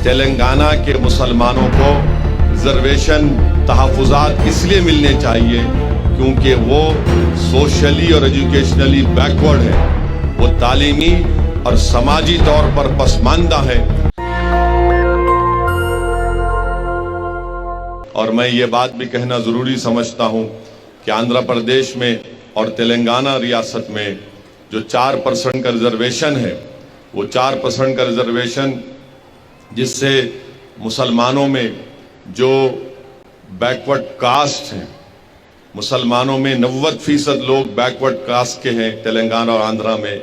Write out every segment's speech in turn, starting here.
تلنگانہ کے مسلمانوں کو ریزرویشن تحفظات اس لیے ملنے چاہیے کیونکہ وہ سوشلی اور ایجوکیشنلی بیکورڈ ہے، وہ تعلیمی اور سماجی طور پر پسماندہ ہے۔ اور میں یہ بات بھی کہنا ضروری سمجھتا ہوں کہ آندھرا پردیش میں اور تلنگانہ ریاست میں جو 4% کا ریزرویشن ہے، وہ 4% کا ریزرویشن جس سے مسلمانوں میں جو بیکورڈ کاسٹ ہیں، مسلمانوں میں 90% لوگ بیکورڈ کاسٹ کے ہیں تلنگانہ اور آندھرا میں،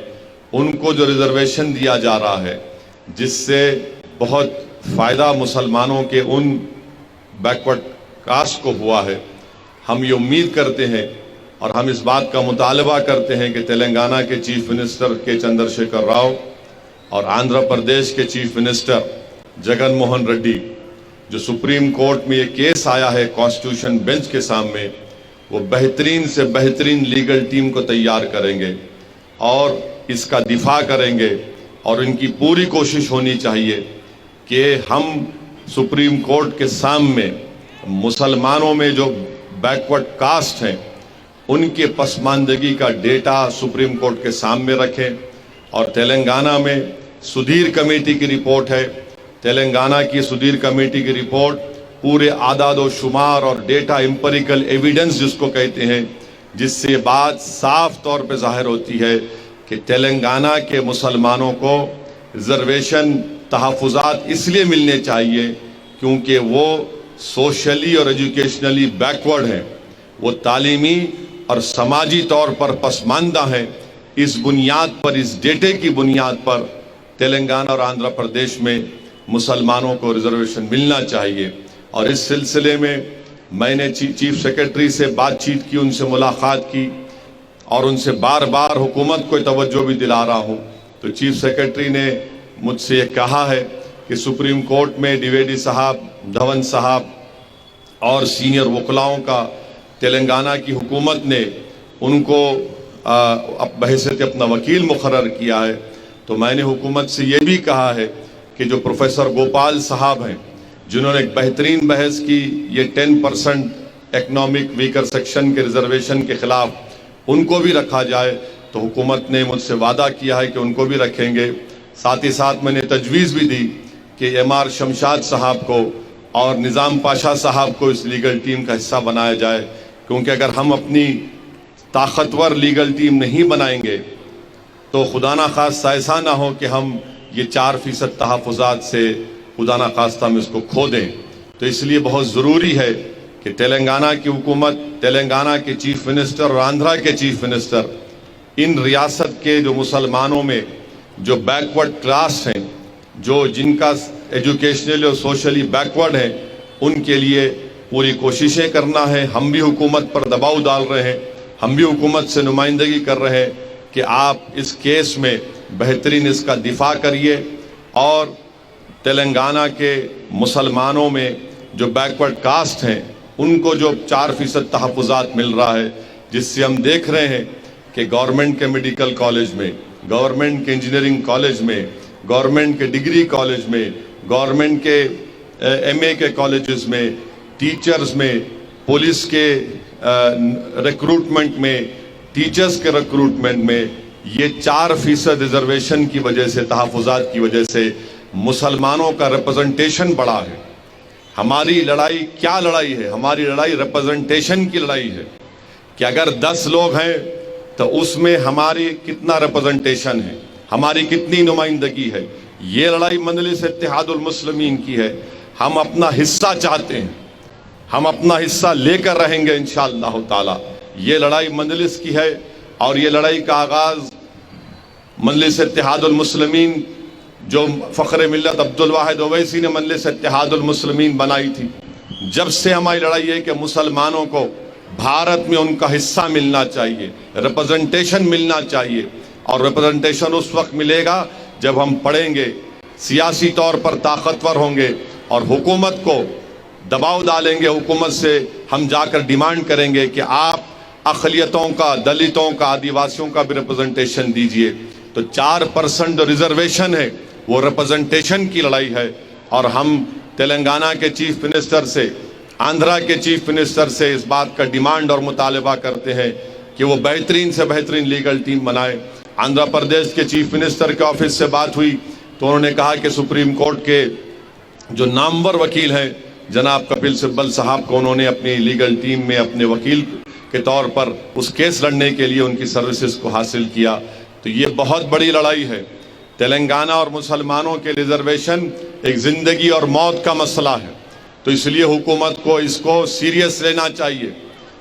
ان کو جو ریزرویشن دیا جا رہا ہے جس سے بہت فائدہ مسلمانوں کے ان بیکورڈ کاسٹ کو ہوا ہے۔ ہم یہ امید کرتے ہیں اور ہم اس بات کا مطالبہ کرتے ہیں کہ تلنگانہ کے چیف منسٹر کے چندر شیکھر راؤ اور آندھرا پردیش کے چیف منسٹر جگن موہن ریڈی، جو سپریم کورٹ میں یہ کیس آیا ہے کانسٹیٹیوشن بینچ کے سامنے، وہ بہترین سے بہترین لیگل ٹیم کو تیار کریں گے اور اس کا دفاع کریں گے، اور ان کی پوری کوشش ہونی چاہیے کہ ہم سپریم کورٹ کے سامنے مسلمانوں میں جو بیکورڈ کاسٹ ہیں ان کے پسماندگی کا ڈیٹا سپریم کورٹ کے سامنے رکھیں۔ اور تلنگانہ میں سدھیر کمیٹی کی رپورٹ ہے، تلنگانہ کی سدھیر کمیٹی کی رپورٹ پورے اعداد و شمار اور ڈیٹا امپیریکل ایویڈنس جس کو کہتے ہیں، جس سے یہ بات صاف طور پہ ظاہر ہوتی ہے کہ تلنگانہ کے مسلمانوں کو ریزرویشن تحفظات اس لیے ملنے چاہیے کیونکہ وہ سوشلی اور ایجوکیشنلی بیکورڈ ہیں، وہ تعلیمی اور سماجی طور پر پسماندہ ہیں۔ اس بنیاد پر، اس ڈیٹے کی بنیاد پر تلنگانہ اور آندھرا پردیش میں مسلمانوں کو ریزرویشن ملنا چاہیے۔ اور اس سلسلے میں میں نے چیف سیکرٹری سے بات چیت کی، ان سے ملاقات کی اور ان سے بار بار حکومت کو توجہ بھی دلا رہا ہوں۔ تو چیف سیکرٹری نے مجھ سے یہ کہا ہے کہ سپریم کورٹ میں ڈیویڈی صاحب، دھون صاحب اور سینئر وکلاؤں کا تلنگانہ کی حکومت نے ان کو بحیثیت اپنا وکیل مقرر کیا ہے۔ تو میں نے حکومت سے یہ بھی کہا ہے کہ جو پروفیسر گوپال صاحب ہیں جنہوں نے ایک بہترین بحث کی یہ 10% اکنامک ویکر سیکشن کے ریزرویشن کے خلاف، ان کو بھی رکھا جائے۔ تو حکومت نے مجھ سے وعدہ کیا ہے کہ ان کو بھی رکھیں گے۔ ساتھ ہی ساتھ میں نے تجویز بھی دی کہ MR شمشاد صاحب کو اور نظام پاشا صاحب کو اس لیگل ٹیم کا حصہ بنایا جائے، کیونکہ اگر ہم اپنی طاقتور لیگل ٹیم نہیں بنائیں گے تو خدا نخواستہ ایسا نہ ہو کہ ہم یہ 4% تحفظات سے خدا نخواستہ ہم اس کو کھو دیں۔ تو اس لیے بہت ضروری ہے کہ تلنگانہ کی حکومت، تلنگانہ کے چیف منسٹر اور آندھرا کے چیف منسٹر ان ریاست کے جو مسلمانوں میں جو بیکورڈ کلاس ہیں، جو جن کا ایجوکیشنلی اور سوشلی بیکورڈ ہیں، ان کے لیے پوری کوششیں کرنا ہے۔ ہم بھی حکومت پر دباؤ ڈال رہے ہیں، ہم بھی حکومت سے نمائندگی کر رہے ہیں کہ آپ اس کیس میں بہترین اس کا دفاع کریے اور تلنگانہ کے مسلمانوں میں جو بیکورڈ کاسٹ ہیں ان کو جو 4% تحفظات مل رہا ہے، جس سے ہم دیکھ رہے ہیں کہ گورنمنٹ کے میڈیکل کالج میں، گورنمنٹ کے انجینئرنگ کالج میں، گورنمنٹ کے ڈگری کالج میں، گورنمنٹ کے MA کے کالجز میں، ٹیچرز میں، پولیس کے ریکروٹمنٹ میں، ٹیچرز کے ریکروٹمنٹ میں یہ 4% ریزرویشن کی وجہ سے، تحفظات کی وجہ سے مسلمانوں کا ریپرزنٹیشن بڑھا ہے۔ ہماری لڑائی کیا لڑائی ہے؟ ہماری لڑائی ریپرزنٹیشن کی لڑائی ہے کہ اگر 10 لوگ ہیں تو اس میں ہماری کتنا ریپرزنٹیشن ہے، ہماری کتنی نمائندگی ہے۔ یہ لڑائی مجلس اتحاد المسلمین کی ہے۔ ہم اپنا حصہ چاہتے ہیں، ہم اپنا حصہ لے کر رہیں گے انشاءاللہ تعالی۔ یہ لڑائی مجلس کی ہے اور یہ لڑائی کا آغاز مجلس اتحاد المسلمین، جو فخر ملت عبدالواحد اویسی نے مجلس اتحاد المسلمین بنائی تھی، جب سے ہماری لڑائی ہے کہ مسلمانوں کو بھارت میں ان کا حصہ ملنا چاہیے، ریپرزنٹیشن ملنا چاہیے۔ اور ریپرزنٹیشن اس وقت ملے گا جب ہم پڑھیں گے، سیاسی طور پر طاقتور ہوں گے اور حکومت کو دباؤ ڈالیں گے۔ حکومت سے ہم جا کر ڈیمانڈ کریں گے کہ آپ اقلیتوں کا، دلتوں کا، آدیواسیوں کا بھی ریپرزنٹیشن دیجئے۔ تو 4% جو ریزرویشن ہے وہ ریپرزنٹیشن کی لڑائی ہے اور ہم تلنگانہ کے چیف منسٹر سے، آندھرا کے چیف منسٹر سے اس بات کا ڈیمانڈ اور مطالبہ کرتے ہیں کہ وہ بہترین سے بہترین لیگل ٹیم بنائے۔ آندھرا پردیش کے چیف منسٹر کے آفس سے بات ہوئی تو انہوں نے کہا کہ سپریم کورٹ کے جو نامور وکیل ہیں جناب کپل سبل صاحب کو انہوں نے اپنی لیگل ٹیم میں اپنے وکیل کے طور پر اس کیس لڑنے کے لیے ان کی سروسز کو حاصل کیا۔ تو یہ بہت بڑی لڑائی ہے۔ تلنگانہ اور مسلمانوں کے ریزرویشن ایک زندگی اور موت کا مسئلہ ہے، تو اس لیے حکومت کو اس کو سیریس لینا چاہیے،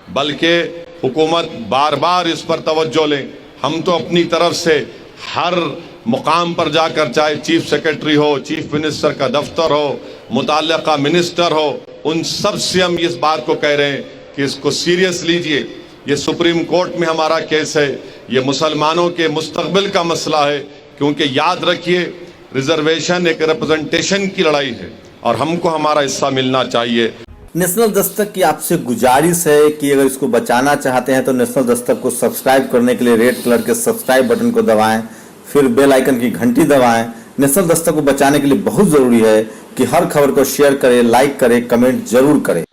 بلکہ حکومت بار بار اس پر توجہ لیں۔ ہم تو اپنی طرف سے ہر مقام پر جا کر، چاہے چیف سیکرٹری ہو، چیف منسٹر کا دفتر ہو، متعلقہ منسٹر ہو، ان سب سے ہم اس بات کو کہہ رہے ہیں کہ اس کو سیریس لیجئے۔ یہ سپریم کورٹ میں ہمارا کیس ہے، یہ مسلمانوں کے مستقبل کا مسئلہ ہے، کیونکہ یاد رکھیے ریزرویشن ایک ریپرزنٹیشن کی لڑائی ہے اور ہم کو ہمارا حصہ ملنا چاہیے۔ نیشنل دستک کی آپ سے گزارش ہے کہ اگر اس کو بچانا چاہتے ہیں تو نیشنل دستک کو سبسکرائب کرنے کے لیے ریڈ کلر کے سبسکرائب بٹن کو دبائیں، پھر بیل آئیکن کی گھنٹی دبائیں۔ نیشنل دستک کو بچانے کے لیے بہت ضروری ہے کہ ہر خبر کو شیئر کریں، لائک کریں، کمنٹ ضرور کریں۔